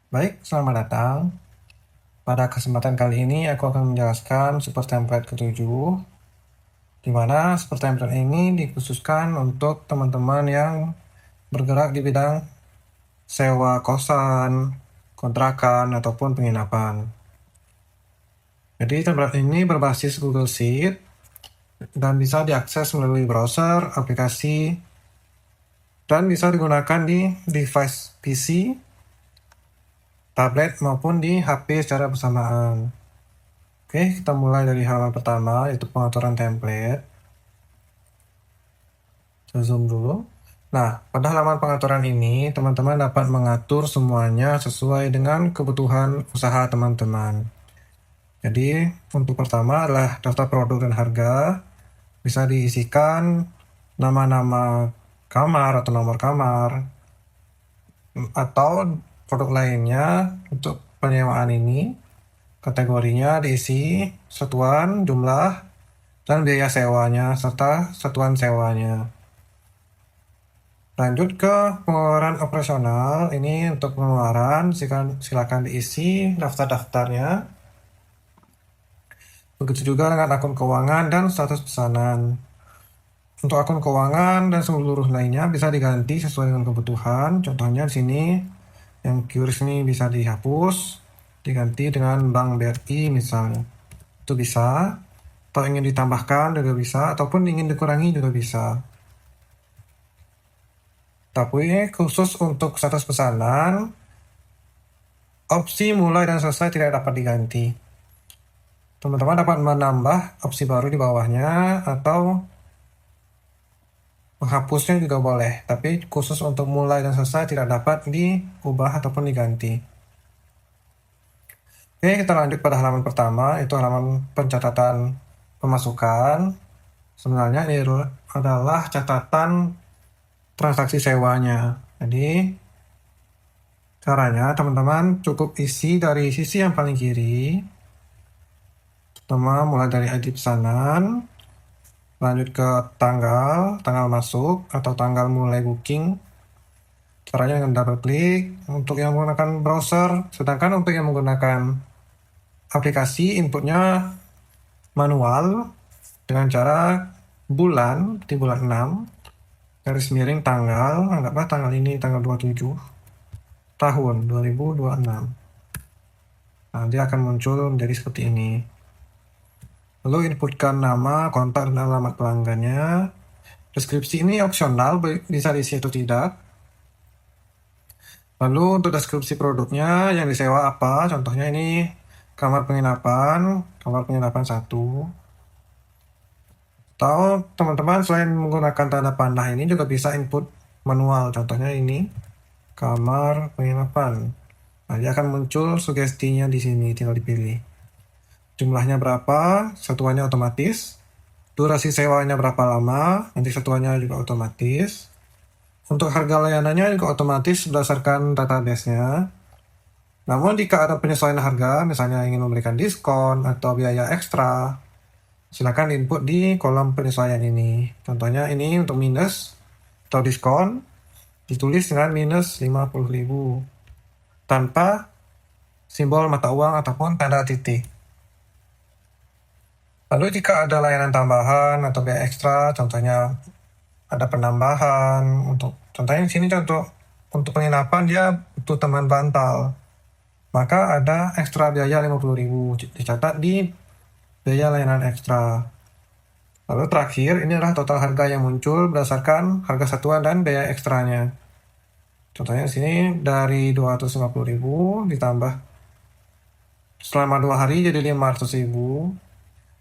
Baik, selamat datang. Pada kesempatan kali ini aku akan menjelaskan super template ketujuh, di mana super template ini dikhususkan untuk teman-teman yang bergerak di bidang sewa kosan, kontrakan, ataupun penginapan. Jadi template ini berbasis Google Sheet dan bisa diakses melalui browser, aplikasi, dan bisa digunakan di device PC, tablet, maupun di HP secara bersamaan. Oke, kita mulai dari halaman pertama, yaitu pengaturan template. Saya zoom dulu. Nah, pada halaman pengaturan ini, teman-teman dapat mengatur semuanya sesuai dengan kebutuhan usaha teman-teman. Jadi, untuk pertama adalah daftar produk dan harga. Bisa diisikan nama-nama kamar atau nomor kamar, atau produk lainnya untuk penyewaan ini. Kategorinya diisi satuan, jumlah, dan biaya sewanya, serta satuan sewanya. Lanjut ke pengeluaran operasional. Ini untuk pengeluaran, silakan diisi daftar-daftarnya. Begitu juga dengan akun keuangan dan status pesanan. Untuk akun keuangan dan seluruh lainnya bisa diganti sesuai dengan kebutuhan. Contohnya di sini yang QRIS ini bisa dihapus, diganti dengan Bank BRI misalnya. Itu bisa. Atau ingin ditambahkan juga bisa, ataupun ingin dikurangi juga bisa. Tapi khusus untuk status pesanan, opsi mulai dan selesai tidak dapat diganti. Teman-teman dapat menambah opsi baru di bawahnya atau menghapusnya juga boleh, tapi khusus untuk mulai dan selesai tidak dapat diubah ataupun diganti. Oke, kita lanjut pada halaman pertama, itu halaman pencatatan pemasukan. Sebenarnya ini adalah catatan transaksi sewanya. Jadi, caranya teman-teman cukup isi dari sisi yang paling kiri. Pertama, mulai dari ID pesanan, lanjut ke tanggal masuk atau tanggal mulai booking. Caranya dengan double klik untuk yang menggunakan browser, sedangkan untuk yang menggunakan aplikasi inputnya manual dengan cara bulan, di bulan 6, garis miring tanggal, anggaplah tanggal ini tanggal 27 tahun 2026. Nah, dia akan muncul menjadi seperti ini. Lalu inputkan nama, kontak, dan alamat pelanggannya. Deskripsi ini opsional, bisa diisi atau tidak. Lalu untuk deskripsi produknya yang disewa apa, contohnya ini kamar penginapan 1. Atau teman-teman selain menggunakan tanda panah ini juga bisa input manual, contohnya ini kamar penginapan. Nah, dia akan muncul sugestinya di sini, tinggal dipilih. Jumlahnya berapa, satuannya otomatis. Durasi sewanya berapa lama, nanti satuannya juga otomatis. Untuk harga layanannya juga otomatis berdasarkan database-nya. Namun jika ada penyesuaian harga, misalnya ingin memberikan diskon atau biaya ekstra, silakan input di kolom penyesuaian ini. Contohnya ini untuk minus atau diskon, ditulis dengan minus 50.000 tanpa simbol mata uang ataupun tanda titik. Lalu jika ada layanan tambahan atau biaya ekstra, contohnya ada penambahan contohnya di sini untuk penginapan dia butuh teman bantal, maka ada ekstra biaya 50.000 dicatat di biaya layanan ekstra. Lalu terakhir ini adalah total harga yang muncul berdasarkan harga satuan dan biaya ekstranya. Contohnya di sini dari 250.000 ditambah selama 2 hari jadi 500.000,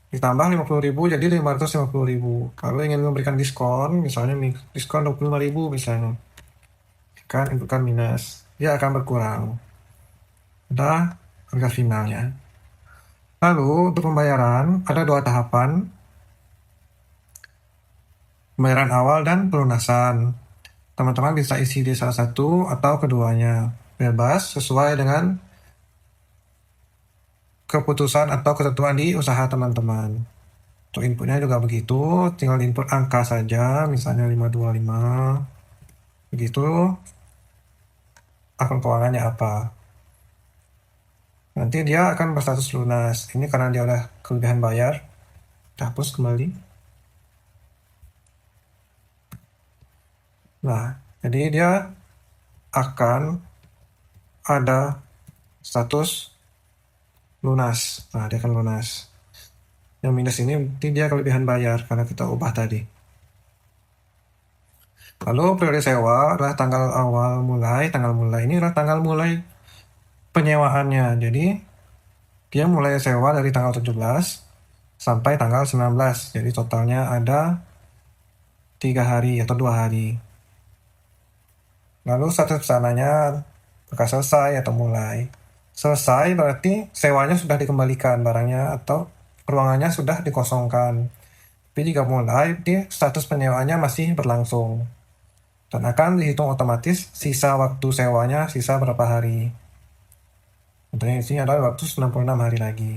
ditambah 50.000 jadi 550.000. Kalau ingin memberikan diskon, misalnya diskon 25.000 misalnya, kan inputkan minus, dia akan berkurang. Ada harga finalnya. Lalu untuk pembayaran ada 2 tahapan, pembayaran awal dan pelunasan. Teman-teman bisa isi di salah satu atau keduanya, bebas sesuai dengan keputusan atau ketentuan di usaha teman-teman. Untuk inputnya juga begitu, tinggal input angka saja, misalnya 525, begitu akun keuangannya apa. nanti dia akan berstatus lunas. Ini karena dia udah kelebihan bayar. Kita hapus kembali. Nah, jadi dia akan ada status lunas. Nah, dia akan lunas. Yang minus ini berarti dia kelebihan bayar karena kita ubah tadi. Lalu periode sewa adalah tanggal mulai ini adalah tanggal mulai penyewaannya. Jadi dia mulai sewa dari tanggal 17 sampai tanggal 19. Jadi totalnya ada 3 hari atau 2 hari. Lalu status pesanannya apakah selesai atau mulai. Selesai berarti sewanya sudah dikembalikan barangnya atau ruangannya sudah dikosongkan. Tapi jika mulai, status penyewaannya masih berlangsung. Dan akan dihitung otomatis sisa waktu sewanya sisa berapa hari. Contohnya di sini adalah waktu 96 hari lagi.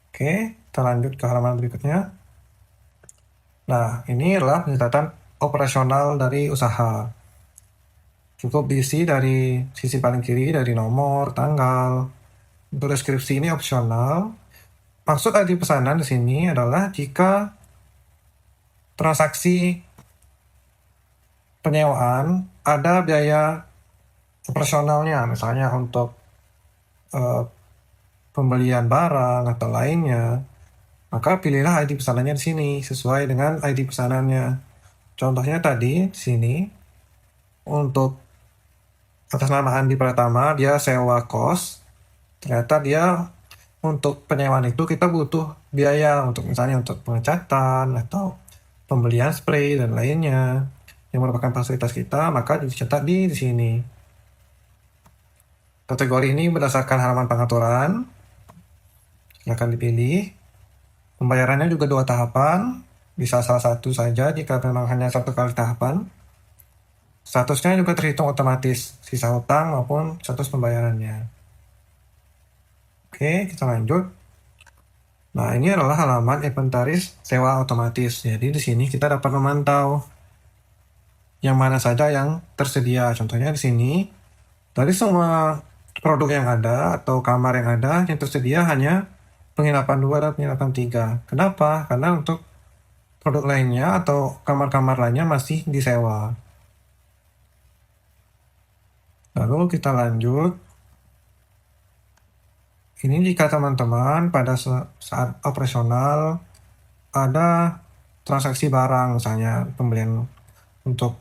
Oke, kita lanjut ke halaman berikutnya. Nah, ini adalah pencatatan operasional dari usaha. Cukup diisi dari sisi paling kiri, dari nomor, tanggal. Untuk deskripsi ini opsional. Maksud ID pesanan di sini adalah jika transaksi penyewaan ada biaya operasionalnya, misalnya untuk pembelian barang atau lainnya, maka pilihlah ID pesanannya di sini sesuai dengan ID pesanannya. Contohnya tadi di sini untuk atas nama Andi Pratama dia sewa kos, ternyata dia untuk penyewaan itu kita butuh biaya untuk misalnya untuk pengecatan atau pembelian spray dan lainnya yang merupakan fasilitas kita, maka dicatat di sini. Kategori ini berdasarkan halaman pengaturan. Silakan dipilih. Pembayarannya juga 2 tahapan, bisa salah satu saja jika memang hanya 1 kali tahapan. Statusnya juga terhitung otomatis, sisa hutang maupun status pembayarannya. Oke, kita lanjut. Nah, ini adalah halaman inventaris sewa otomatis. Jadi di sini kita dapat memantau yang mana saja yang tersedia. Contohnya di sini, dari semua produk yang ada atau kamar yang ada, yang tersedia hanya penginapan 2 dan penginapan 3. Kenapa? Karena untuk produk lainnya atau kamar-kamar lainnya masih disewa. Lalu kita lanjut. Ini jika teman-teman pada saat operasional ada transaksi barang, misalnya pembelian untuk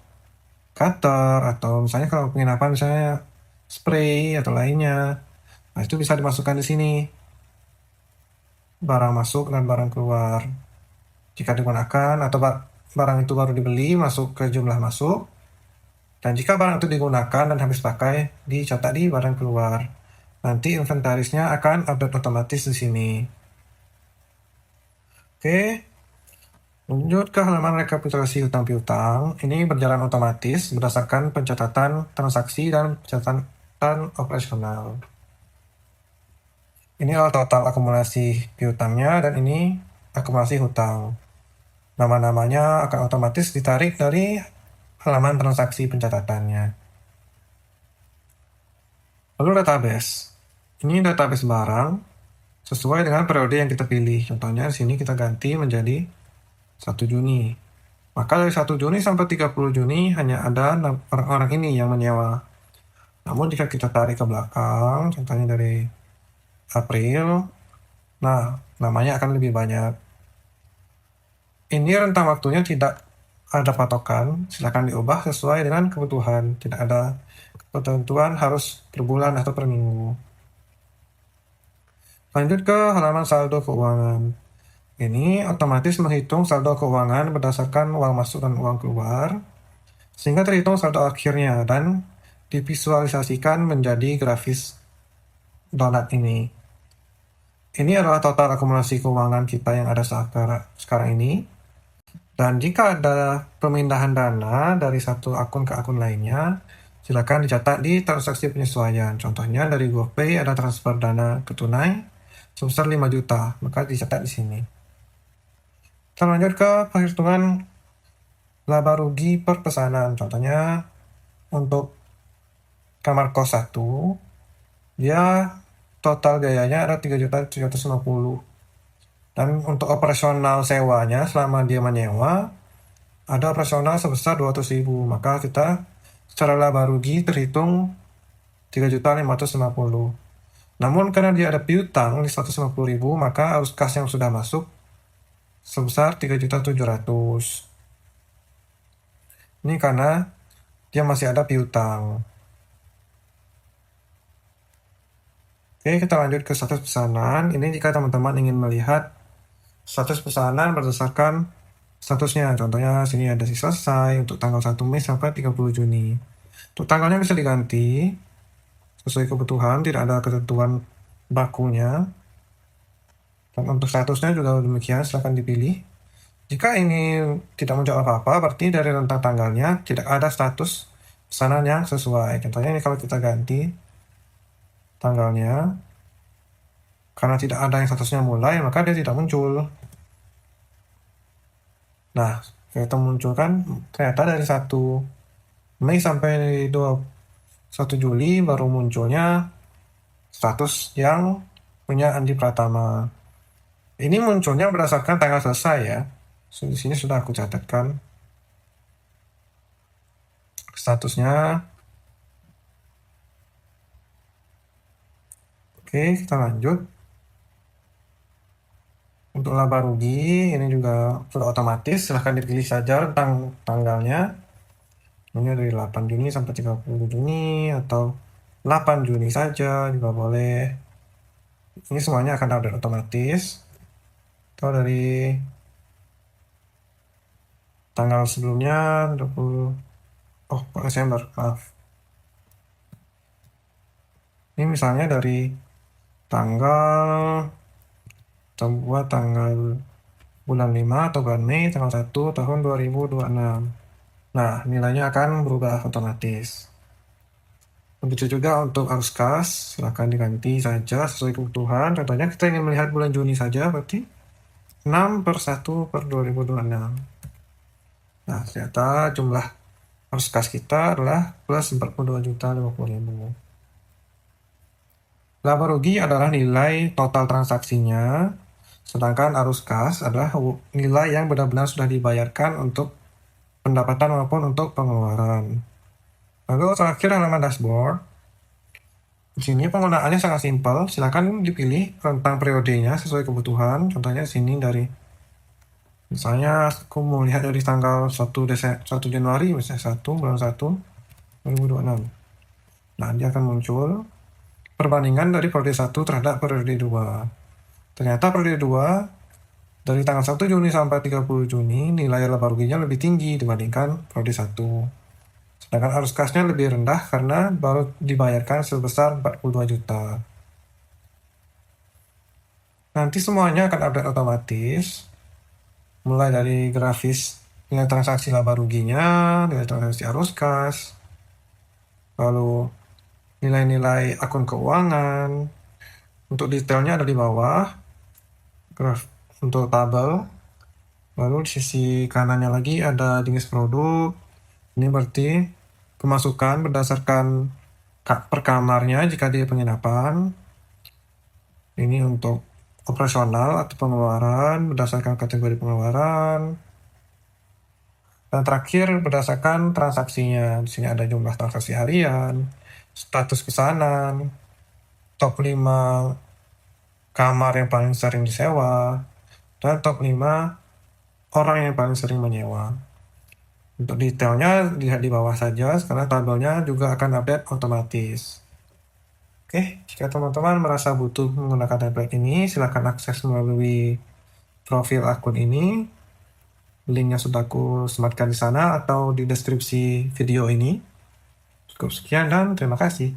cutter atau misalnya kalau penginapan misalnya spray atau lainnya, nah itu bisa dimasukkan di sini. Barang masuk dan barang keluar. Jika digunakan atau barang itu baru dibeli masuk ke jumlah masuk. Dan jika barang itu digunakan dan habis pakai dicatat di barang keluar. Nanti inventarisnya akan update otomatis di sini. Oke. Lanjut ke halaman rekapitulasi hutang piutang. Ini berjalan otomatis berdasarkan pencatatan transaksi dan pencatatan operasional. Ini adalah total akumulasi piutangnya dan ini akumulasi hutang. Nama-namanya akan otomatis ditarik dari halaman transaksi pencatatannya. Lalu database. Ini database barang sesuai dengan periode yang kita pilih. Contohnya di sini kita ganti menjadi 1 Juni. Maka dari 1 Juni sampai 30 Juni hanya ada orang-orang ini yang menyewa. Namun jika kita tarik ke belakang, contohnya dari April, nah namanya akan lebih banyak. Ini rentang waktunya tidak ada patokan, silakan diubah sesuai dengan kebutuhan. Tidak ada ketentuan harus per bulan atau per minggu. Lanjut ke halaman saldo keuangan. Ini otomatis menghitung saldo keuangan berdasarkan uang masuk dan uang keluar, sehingga terhitung saldo akhirnya dan divisualisasikan menjadi grafis donat ini. Ini adalah total akumulasi keuangan kita yang ada sekarang ini. Dan jika ada pemindahan dana dari satu akun ke akun lainnya, silakan dicatat di transaksi penyesuaian. Contohnya dari GoPay ada transfer dana ke tunai sebesar 5 juta, maka dicatat di sini. Kita lanjut ke perhitungan laba rugi per pesanan. Contohnya untuk kamar kos 1, Dia total biayanya ada 3.750.000. Dan untuk operasional sewanya selama dia menyewa, ada operasional sebesar 200.000. Maka kita secara laba rugi terhitung 3.550.000. Namun karena dia ada piutang di 150.000, maka arus kas yang sudah masuk sebesar 3.700.000. Ini karena dia masih ada piutang. Oke, kita lanjut ke status pesanan. Ini jika teman-teman ingin melihat status pesanan berdasarkan statusnya. Contohnya sini ada selesai untuk tanggal 1 Mei sampai 30 Juni. Untuk tanggalnya bisa diganti sesuai kebutuhan, tidak ada ketentuan bakunya. Dan untuk statusnya juga demikian, silahkan dipilih. Jika ini tidak menjawab apa-apa, berarti dari rentang tanggalnya tidak ada status pesanan yang sesuai. Contohnya ini kalau kita ganti tanggalnya, karena tidak ada yang statusnya mulai, maka dia tidak muncul. Nah, kita muncul kan ternyata dari 1 Mei sampai 21 Juli baru munculnya status yang punya Andi Pratama. Ini munculnya berdasarkan tanggal selesai ya. Di sini sudah aku catatkan statusnya. Oke, kita lanjut. Untuk laba rugi ini juga sudah otomatis, silahkan dipilih saja tentang tanggalnya. Ini dari 8 Juni sampai 30 Juni atau 8 Juni saja juga boleh. Ini semuanya akan update otomatis. Atau dari tanggal sebelumnya 20 Desember, maaf. Ini misalnya dari tanggal, kita buat tanggal bulan 5 atau bulan Mei tanggal 1 tahun 2026. Nah, nilainya akan berubah otomatis. Begitu juga untuk arus kas, silahkan diganti saja sesuai kebutuhan. Contohnya kita ingin melihat bulan Juni saja, berarti 6/1/2026. Nah, ternyata jumlah arus kas kita adalah plus 42.050.000. Laba rugi adalah nilai total transaksinya, sedangkan arus kas adalah nilai yang benar-benar sudah dibayarkan untuk pendapatan maupun untuk pengeluaran. Lalu terakhir halaman dashboard. Di sini penggunaannya sangat simpel. Silakan dipilih rentang periodenya sesuai kebutuhan. Contohnya di sini dari misalnya aku mau lihat dari tanggal 1 Januari misalnya 1 bulan 1 2026. Nah, dia akan muncul perbandingan dari periode 1 terhadap periode 2. Ternyata periode 2 dari tanggal 1 Juni sampai 30 Juni nilai laba ruginya lebih tinggi dibandingkan periode 1. Sedangkan arus kasnya lebih rendah karena baru dibayarkan sebesar 42 juta. Nanti semuanya akan update otomatis, mulai dari grafis nilai transaksi laba ruginya, nilai transaksi arus kas, lalu nilai-nilai akun keuangan. Untuk detailnya ada di bawah, graf untuk tabel. Lalu di sisi kanannya lagi ada jenis produk. Ini berarti pemasukan berdasarkan per kamarnya jika di penginapan. Ini untuk operasional atau pengeluaran berdasarkan kategori pengeluaran. Dan terakhir berdasarkan transaksinya. Di sini ada jumlah transaksi harian, status pesanan, top 5 kamar yang paling sering disewa, dan top 5 orang yang paling sering menyewa. Untuk detailnya lihat di bawah saja, karena tabelnya juga akan update otomatis. Oke, jika teman-teman merasa butuh menggunakan template ini, silakan akses melalui profil akun ini. Linknya sudah aku sematkan di sana atau di deskripsi video ini. Cukup sekian dan terima kasih.